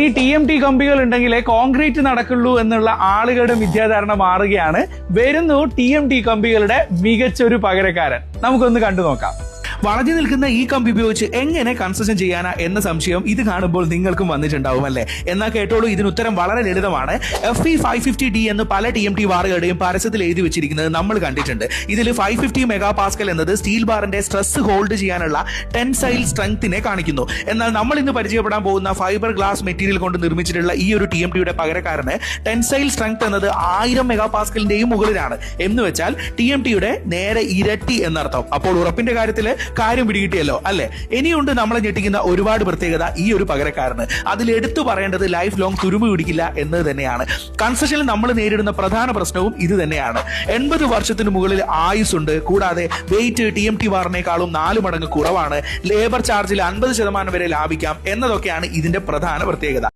ഈ TMT കമ്പികൾ ഉണ്ടെങ്കിലേ കോൺക്രീറ്റ് നടക്കുള്ളൂ എന്നുള്ള ആളുകളുടെ മിഥ്യാധാരണ മാറുകയാണ്. വരുന്നു TMT കമ്പികളുടെ മികച്ചൊരു പകരക്കാരൻ. നമുക്കൊന്ന് കണ്ടു നോക്കാം. വളഞ്ഞു നിൽക്കുന്ന ഈ കമ്പി ഉപയോഗിച്ച് എങ്ങനെ കൺസ്ട്രക്ഷൻ ചെയ്യാനാ എന്ന സംശയം ഇത് കാണുമ്പോൾ നിങ്ങൾക്കും വന്നിട്ടുണ്ടാവും അല്ലേ? എന്നാൽ കേട്ടോളൂ, ഇതിന് ഉത്തരം വളരെ ലളിതമാണ്. FE 550D എന്ന് പല TMT വാറുകളുടെയും പരസ്യത്തിൽ എഴുതി വെച്ചിരിക്കുന്നത് നമ്മൾ കണ്ടിട്ടുണ്ട്. ഇതിൽ 550 MPa എന്നത് സ്റ്റീൽ ബാറിന്റെ സ്ട്രെസ് ഹോൾഡ് ചെയ്യാനുള്ള ടെൻസൈൽ സ്ട്രെങ്ത്തിനെ കാണിക്കുന്നു. എന്നാൽ നമ്മൾ ഇന്ന് പരിചയപ്പെടാൻ പോകുന്ന ഫൈബർ ഗ്ലാസ് മെറ്റീരിയൽ കൊണ്ട് നിർമ്മിച്ചിട്ടുള്ള ഈ ഒരു TMTയുടെ പകരക്കാരന് ടെൻസൈൽ സ്ട്രെങ്ത് എന്നത് 1000 MPa മുകളിലാണ്. എന്ന് വെച്ചാൽ TMTയുടെ നേരെ ഇരട്ടി എന്നർത്ഥം. അപ്പോൾ ഉറപ്പിന്റെ കാര്യത്തിൽ കാര്യം പിടികിട്ടിയല്ലോ അല്ലെ? ഇനിയുണ്ട് നമ്മളെ ഞെട്ടിക്കുന്ന ഒരുപാട് പ്രത്യേകത ഈ ഒരു പകരക്കാരന്. അതിൽ എടുത്തു പറയേണ്ടത് ലൈഫ് ലോങ് തുരുമ്പ് പിടിക്കില്ല എന്നത് തന്നെയാണ്. കൺസ്ട്രക്ഷനിൽ നമ്മൾ നേരിടുന്ന പ്രധാന പ്രശ്നവും ഇത് തന്നെയാണ്. 80 വർഷത്തിന് മുകളിൽ ആയുസ് ഉണ്ട്. കൂടാതെ വെയിറ്റ് TMT വാറിനേക്കാളും 4 മടങ്ങ് കുറവാണ്. ലേബർ ചാർജിൽ 50% വരെ ലാഭിക്കാം എന്നതൊക്കെയാണ് ഇതിന്റെ പ്രധാന പ്രത്യേകത.